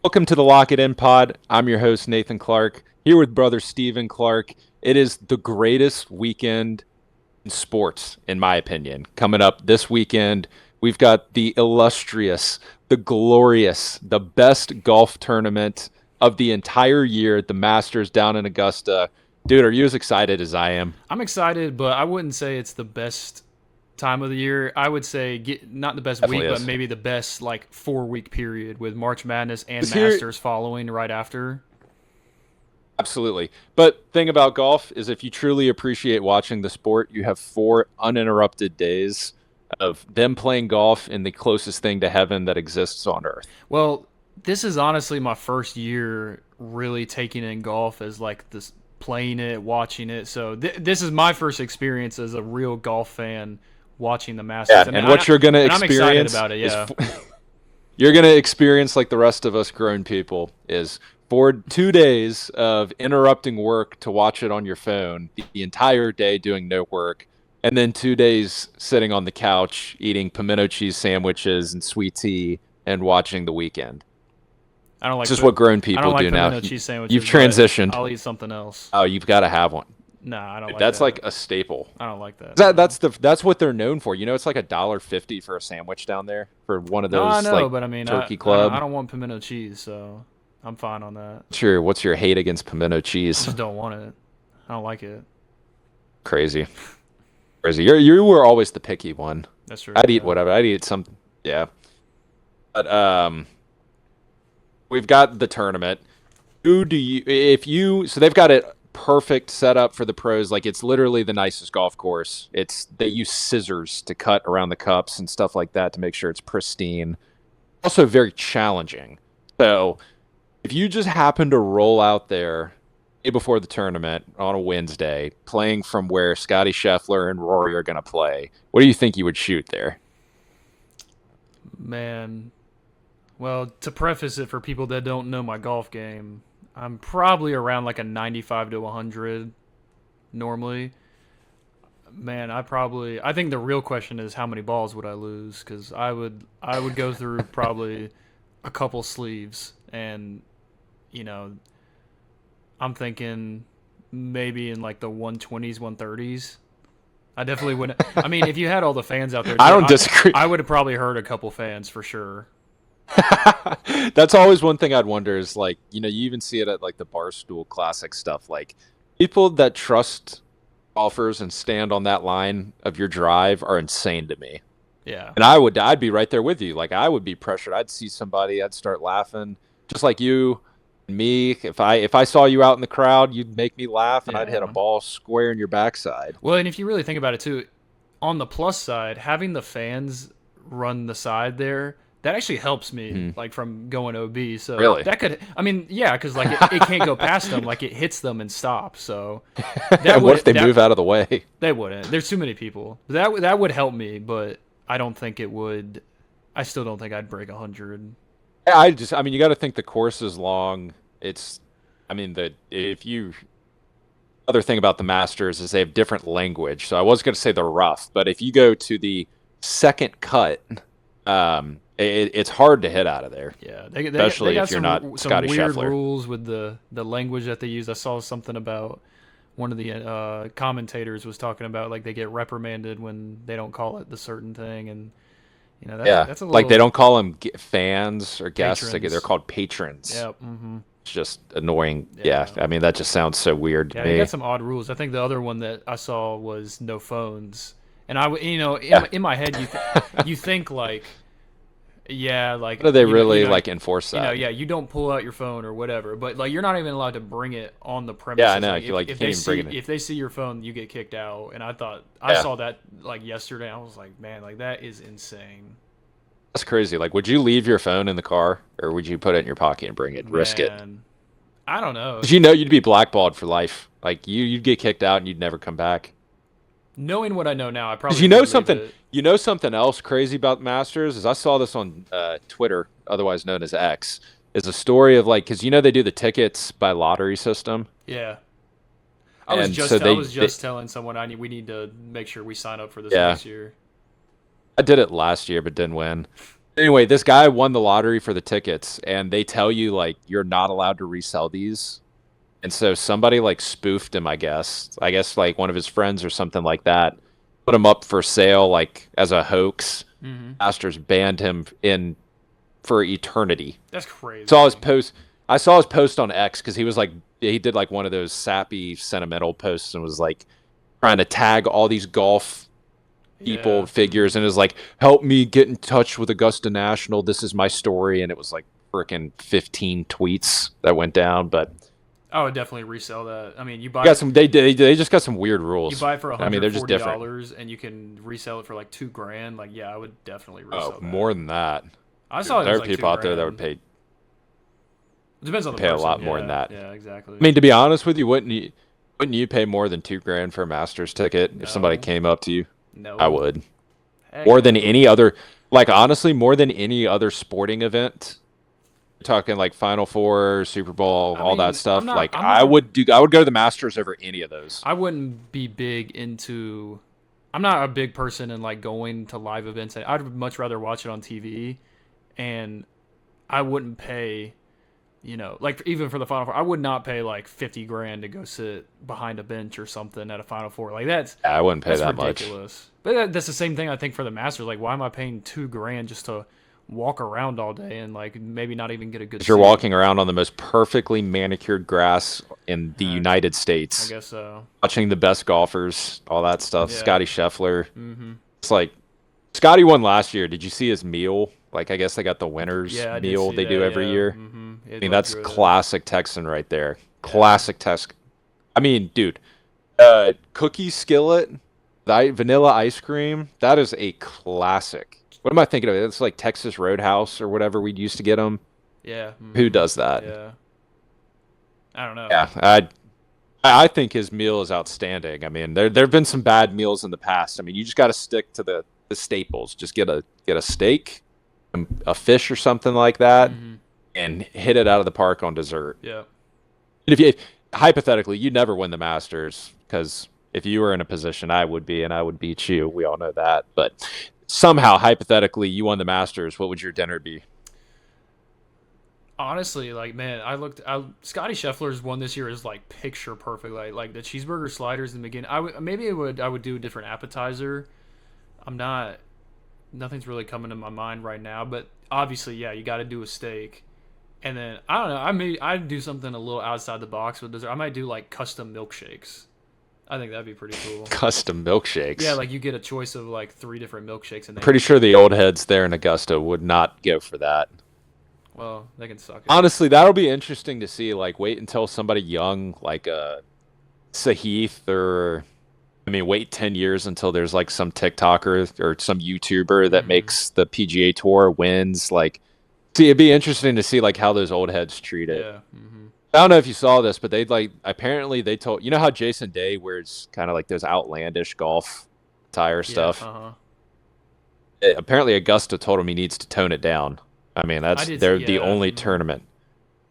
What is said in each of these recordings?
Welcome to the Lock It In Pod. I'm your host, Nathan Clark, here with brother Steven Clark. It is the greatest weekend in sports, in my opinion. Coming up this weekend, we've got the illustrious, the glorious, the best golf tournament of the entire year, the Masters down in Augusta. Dude, are you as excited as I am? I'm excited, but I wouldn't say it's the best time of the year. I would say not the best week, Definitely but is. maybe the best like 4 week period with March Madness and This here, Masters following right after. absolutely. But thing about golf is if you truly appreciate watching the sport, you have 4 uninterrupted days of them playing golf in the closest thing to heaven that exists on earth. Well, this is honestly my first year really taking in golf as like this playing it, watching it. So this is my first experience as a real golf fan watching the Masters, Yeah, and what you're going to and I'm excited experience about it. is Yeah. you're going to experience like the rest of us grown people is for 2 days of interrupting work to watch it on your phone, the entire day doing no work, and then 2 days sitting on the couch eating pimento cheese sandwiches and sweet tea and watching the weekend. I don't It's like just what grown I don't people like do now. pimento cheese You've sandwiches, but transitioned. I'll eat something else. Oh, you've got to have one. Nah, I don't like That's that. like a staple. I don't like that. That No. that's what they're known for. You know, it's like $1.50 for a sandwich down there for one of No, I those know, like but I mean, turkey I club. don't want pimento cheese, so I'm fine on that. What's your hate against pimento I cheese? just don't want it. I don't like it. Crazy, crazy. You were always the picky one. That's true. I'd eat Yeah. whatever. I'd eat some. Yeah, but we've got the tournament. Who do you? If you so they've got it perfect setup for the pros. Like it's literally the nicest golf course. It's they use scissors to cut around the cups and stuff like that to make sure it's pristine. Also very challenging. So if you just happen to roll out there day before the tournament on a Wednesday, playing from where Scotty Scheffler and Rory are going to play, what do you think you would shoot there? Man. Well, to preface it for people that don't know my golf game, I'm probably around like a 95 to 100 normally. Man, I think the real question is how many balls would I lose cuz I would go through probably a couple sleeves and you know, I'm thinking maybe in like the 120s, 130s. I definitely wouldn't. I mean, if you had all the fans out there, I dude, don't disagree. I would have probably heard a couple fans for sure. That's always one thing I'd wonder is like, you even see it at like the Barstool Classic stuff. Like people that trust golfers and stand on that line of your drive are insane to me. Yeah. And I'd be right there with you. Like I would be pressured. I'd see somebody, I'd start laughing, just like you and me. If I saw you out in the crowd, you'd make me laugh, and I'd hit a Yeah. ball square in your backside. Well, and if you really think about it too, on the plus side, having the fans run the side there, that actually helps me Hmm. like from going OB. So Really? that could, I mean, yeah, because like it can't go past them, like it hits them and stops. So that And what if would they that move out of the way? they wouldn't. There's too many people. That would help me, but I don't think it would. I still don't think I'd break 100. Yeah, I mean, you got to think the course is long. It's, I mean, the if you other thing about the Masters is they have different language. So I was going to say the rough, but if you go to the second cut, it's hard to hit out of there, Yeah, they especially got if you're not some Scotty weird Scheffler. rules with the language that they use. I saw something about one of the commentators was talking about like they get reprimanded when they don't call it the certain thing, and Yeah, that's a like they little don't call them fans or guests; they're patrons. called patrons. Yeah, mm-hmm. It's just annoying. Yeah, Yeah, I mean that just sounds so weird to yeah. They got me. some odd rules. I think the other one that I saw was no phones, and Yeah, in my head you think like yeah, how like do they really like enforce that? yeah, you don't pull out your phone or whatever, but like you're not even allowed to bring it on the Yeah, I premises. know. Like You like you can't even bring it in. if they see your phone, you get kicked out. And I thought I Yeah, saw that like yesterday. I was like, man, like that is insane, that's crazy. Like, would you leave your phone in the car, or would you put it in your pocket and bring it, risk it? man. I don't know. Because you know you'd be blackballed for life. Like you'd get kicked out and you'd never come back. Knowing what I know now, I Because probably would leave it. you know something else crazy about Masters is I saw this on Twitter, otherwise known as X, is a story of like because they do the tickets by lottery system, Yeah, and so I was just telling someone we need to make sure we sign up for this yeah, next year. I did it last year but didn't win. Anyway, this guy won the lottery for the tickets, and they tell you like you're not allowed to resell these. And so somebody like spoofed him, I guess. I guess like one of his friends or something like that put him up for sale like as a hoax. Mm-hmm. Masters banned him in for eternity. That's crazy. Saw his post. I saw his post on X because he was like he did like one of those sappy sentimental posts and was like trying to tag all these golf people Yeah. figures and is like, help me get in touch with Augusta National. This is my story, and it was like freaking 15 tweets that went down. But I would definitely resell that. I mean, you buy got some. They just got some weird you rules. buy it for I mean, they're just different. $140 and you can resell it for like $2,000. Like, yeah, I would definitely resell Oh, that. more than that. I saw it There was are like people out there that would $2,000. pay. It depends on the pay a person. lot more yeah, than that. Yeah, exactly. I mean, to be honest with you, wouldn't you pay more than $2,000 for a Masters ticket if somebody No. came up to you? No. I would. Heck More no. than any other, like honestly, more than any other sporting event. Talking like Final Four, Super Bowl, I all mean, that stuff. I'm Like not- I would go to the Masters over any of those. I wouldn't be big into. I'm not a big person in like going to live events. I'd much rather watch it on TV, and I wouldn't pay. You know, like even for the Final Four, I would not pay like $50,000 to go sit behind a bench or something at a Final Four. Like that's I wouldn't pay that's that much. ridiculous. But that's the same thing I think for the Masters. Like, why am I paying $2,000 just to walk around all day and like maybe not even get a good? If you're seat? walking around on the most perfectly manicured grass in the Yeah, United I States, guess so. watching the best golfers, all that stuff. Yeah. Scotty Scheffler. Mm-hmm. It's like Scotty won last year. Did you see his meal? Like I guess they got the winners Yeah, I did meal see they that, do every yeah. year. Mm-hmm. I mean, that's good. classic Texan right there. Classic Texan. I mean, dude, cookie skillet, vanilla ice cream, that is a classic. What am I thinking of? It's like Texas Roadhouse or whatever we used to get them. Yeah. Who mhm, does that? Yeah. I don't know. Yeah, I think his meal is outstanding. I mean, there've been some bad meals in the past. I mean, you just got to stick to the staples. Just get a steak, a fish or something like that, Mhm, and hit it out of the park on dessert. yeah. And if you hypothetically, you never win the Masters because if you were in a position I would be and I would beat you, we all know that. But somehow, hypothetically, you won the Masters. What would your dinner be? Honestly, like man, Scotty Scheffler's one this year is like picture perfect. Like the cheeseburger sliders in the beginning. I would do a different appetizer. I'm not. Nothing's really coming to my mind right now, but obviously, yeah, you got to do a steak. And then I don't know. I'd do something a little outside the box with dessert. I might do like custom milkshakes. I think that'd be pretty cool. Custom milkshakes. Yeah, like you get a choice of like 3 different milkshakes, and they Pretty sure the old heads there in Augusta would not go for that. well, they can suck it. Honestly, that'll be interesting to see. Like, wait until somebody young, like Sahith, or I mean, wait 10 years until there's like some TikToker or some YouTuber that Mhm. makes the PGA Tour wins. Like, see, it'd be interesting to see like how those old heads treat it. Yeah. hmm I don't know if you saw this, but apparently they told how Jason Day wears kind of like those outlandish golf attire stuff. Uh-huh. Apparently Augusta told him he needs to tone it down. I mean, I did they're see- the yeah, only mhm. tournament.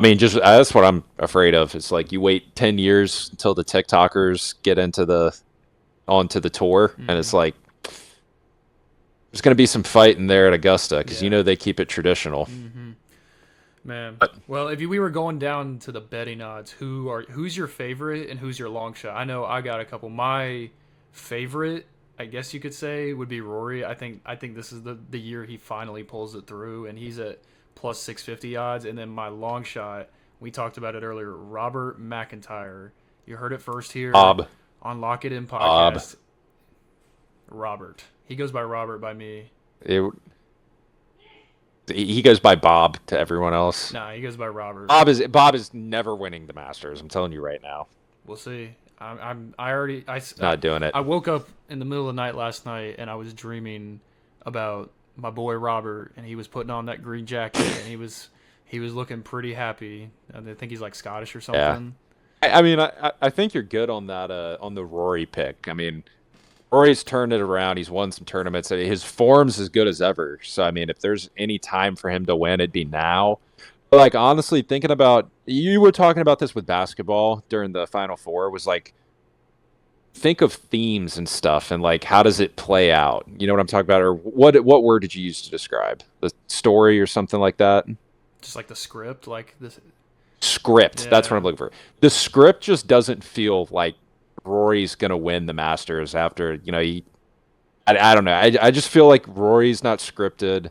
I mean, just that's what I'm afraid of. It's like you wait 10 years until the TikTokers get onto the tour, and it's Mhm. like there's going to be some fighting there at Augusta because Yeah. they keep it traditional. hmm Man, well, if we were going down to the betting odds, who's your favorite and who's your long shot? I know I got a couple. My favorite, I guess you could say, would be Rory. I think this is the year he finally pulls it through, and he's at plus 650 odds. And then my long shot, we talked about it earlier, Robert McIntyre. You heard it first here Bob, on Lock It In Bob. podcast. Robert, he goes by Robert by me. He goes by Bob to everyone else. Nah, he goes by Robert. Bob is never winning the Masters. I'm telling you right now, We'll see. I already not doing it. I woke up in the middle of the night last night and I was dreaming about my boy Robert, and he was putting on that green jacket and he was looking pretty happy. And I think he's like Scottish or something. I mean, I think you're good on that on the Rory pick. I mean, Rory's turned it around. He's won some tournaments. I mean, his form's as good as ever. So I mean, if there's any time for him to win, it'd be now. But like honestly, thinking about you were talking about this with basketball during the Final Four was like think of themes and stuff, and like how does it play out? You know what I'm talking about, or what word did you use to describe the story or something like that? Just like the script, like this. Script. That's what I'm Yeah. looking for. The script just doesn't feel like Rory's gonna win the Masters after I don't know. I just feel like Rory's not scripted.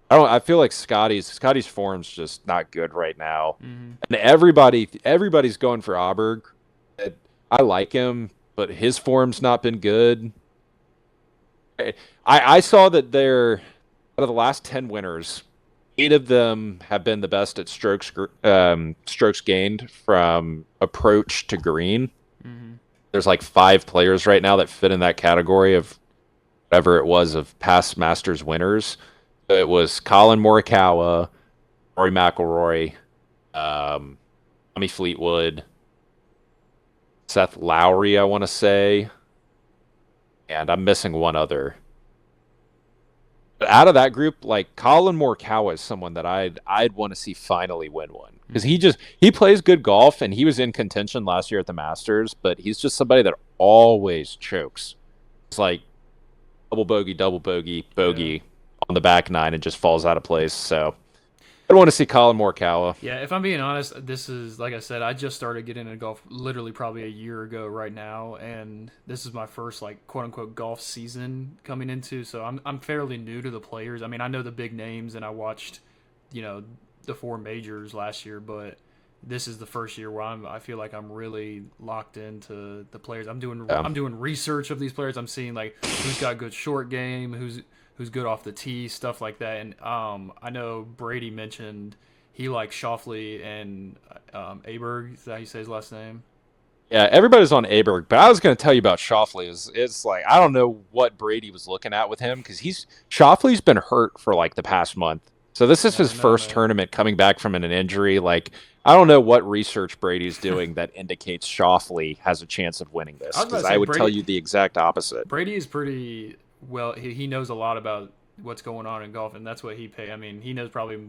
I feel like Scotty's form's just not good right now, Hmm. and everybody's going for Auberg. I like him, but his form's not been good. I saw that they're out of the last 10 winners, 8 of them have been the best at strokes gained from approach to green. Hmm. There's like 5 players right now that fit in that category of whatever it was of past Masters winners. It was Colin Morikawa, Rory McIlroy, Tommy Fleetwood, Seth Lowry, I want to say, and I'm missing one other. But out of that group, like Colin Morikawa is someone that I'd want to see finally win one because Hmm. he plays good golf and he was in contention last year at the Masters, but he's just somebody that always chokes. It's like double bogey, Yeah. bogey on the back nine and just falls out of place. So I want to see Colin Morikawa. Yeah, if I'm being honest, this is like I said, I just started getting into golf literally probably a year ago right now, and this is my first like quote unquote golf season coming into. So I'm fairly new to the players. I mean, I know the big names, and I watched, you know, the 4 majors last year, but this is the first year where I feel like I'm really locked into the players. Yeah. I'm doing research of these players. I'm seeing like who's got good short game, who's good off the tee, stuff like that. And I know Brady mentioned he likes Shoffley and Aberg. Is that how you say his last name? Yeah, everybody's on Aberg, but I was going to tell you about Shoffley. It's like I don't know what Brady was looking at with him because he's Shoffley's been hurt for like the past month, so this is I his didn't know first tournament coming back from an injury. Like I don't know what research Brady's that. doing that indicates Shoffley has a chance of winning I this was about because to I say would tell you the exact opposite. Brady is pretty well. He knows a lot about what's going on in golf, and that's what he pay. I mean, he knows probably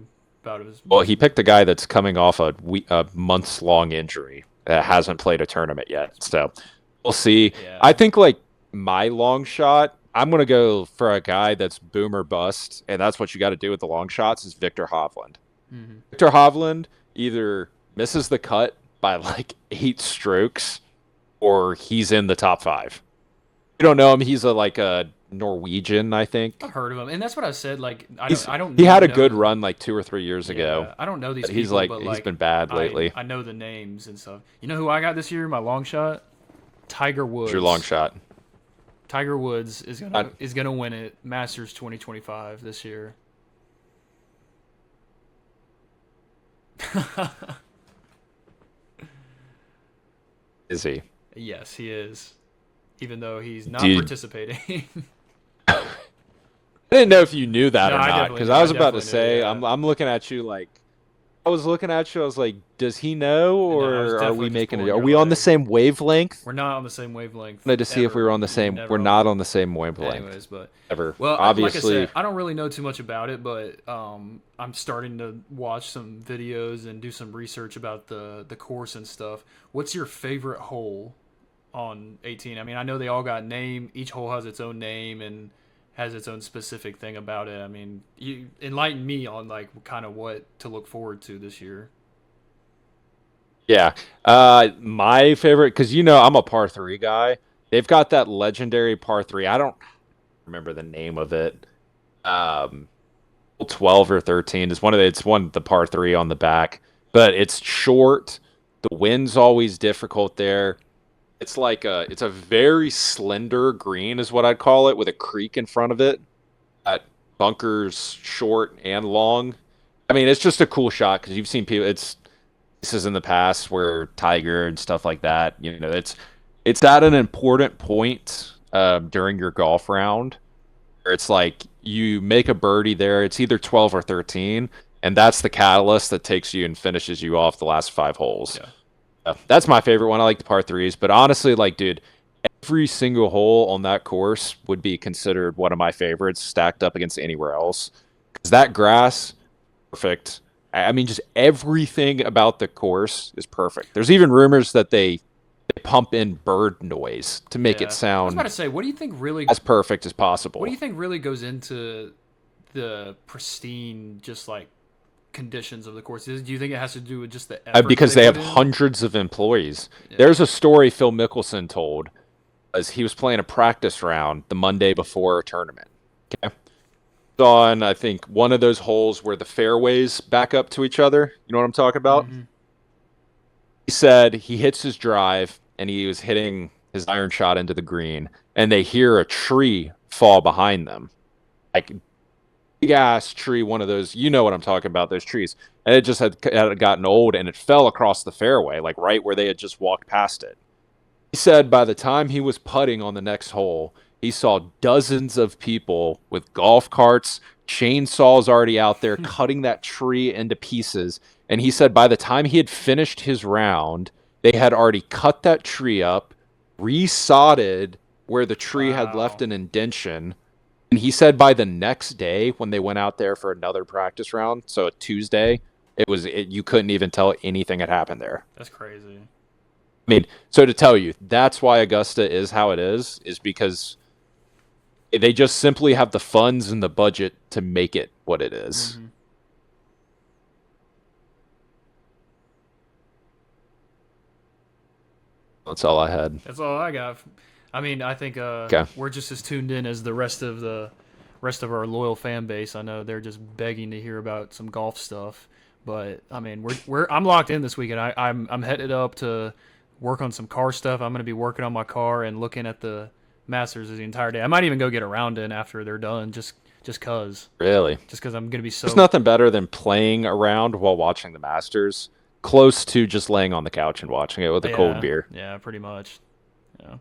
about as Well, much he as picked a guy that's coming off a months long injury that hasn't played a tournament yet, so we'll see. I yeah. think like my long shot, I'm gonna go for a guy that's boom or bust, and that's what you got to do with the long shots. Is Victor Hovland. Hmm. Victor Hovland either misses the cut by like 8 strokes, or he's in the top 5. You don't know him. He's a Norwegian, I I've think. heard of him, and that's what I said. Like, He's I don't he had a good know. run like 2 or 3 years ago, Yeah, I don't know these but he's people, like but he's like been bad lately. I know the names and stuff. You know who I got this year? My long shot, Tiger What's your long Woods. shot? Tiger Woods I, is gonna win it Masters 2025 this year. is he? Yes, he is. Even though he's Do not you, participating. I didn't know if you knew that No, or not because I I was about to definitely knew. say Yeah. I'm looking at you like I was looking at you. I was like, does he know, No, I was or are we definitely just making it? pulling Are your we on the leg. same wavelength? We're not on the same wavelength Wanted to see if we were ever. on the same. We're Never on not the. on the same wavelength Anyways, but ever. well, like I Obviously, said, I don't really know too much about it, but I'm starting to watch some videos and do some research about the course and stuff. What's your favorite hole on 18? I mean, I know they all got name. Each hole has its own name and has its own specific thing about it. I mean, you enlighten me on like kind of what to look forward to this year. yeah. My favorite because I'm a par three guy. They've got that legendary par three. I don't remember the name of it. Um, 12 or 13 is it's one the par 3 on the back, but it's short. The wind's always difficult there. It's a very slender green is what I'd call it with a creek in front of it. Bunkers short and long. I mean, it's just a cool shot because you've seen people. It's This is in the past where Tiger and stuff like that. It's at an important point during your golf round where it's like you make a birdie there. It's either 12 or 13, and that's the catalyst that takes you and finishes you off the last 5 holes. Yeah. That's my favorite one. I like the par threes, but honestly, like, dude, every single hole on that course would be considered one of my favorites, stacked up against anywhere else. Because that grass, perfect. I mean, just everything about the course is perfect. There's even rumors that they They pump in bird noise to make it Yeah. I was about sound to say, what do you think really as perfect as what do possible. you think really goes into the pristine just like conditions of the course? Do you think it has to do with just the effort that Because they they put have in? hundreds of employees. Yeah. There's a story Phil Mickelson told as he was playing a practice round the Monday before a tournament. Okay. On, I think, one of those holes where the fairways back up to each other. You know what I'm talking about? Hmm. He said he hits his drive and he was hitting his iron shot into the green, and they hear a tree fall behind them. Like big ass tree, one of those, you know what I'm talking about, those trees. And it just had gotten old and it fell across the fairway, like right where they had just walked past it. He said by the time he was putting on the next hole, he saw dozens of people with golf carts, chainsaws already out there cutting that tree into pieces. And he said by the time he had finished his round, they had already cut that tree up, resodded where the tree had left Wow. an indention. And he said by the next day, when they went out there for another practice round, so a Tuesday, you couldn't even tell anything had happened there. That's crazy. I mean, so to tell you, that's why Augusta is how it is because they just simply have the funds and the budget to make it what it is. Hmm. That's all I had. That's all I got. I mean, I think Okay. we're just as tuned in as the rest of our loyal fan base. I know they're just begging to hear about some golf stuff, but I mean, I'm locked in this weekend. I'm headed up to work on some car stuff. I'm gonna be working on my car and looking at the Masters the entire day. I might even go get a round in after they're done, Really. just cause I'm gonna be There's so nothing better than playing around while watching the Masters, close to just laying on the couch and watching it with a cold yeah beer. yeah pretty much yeah.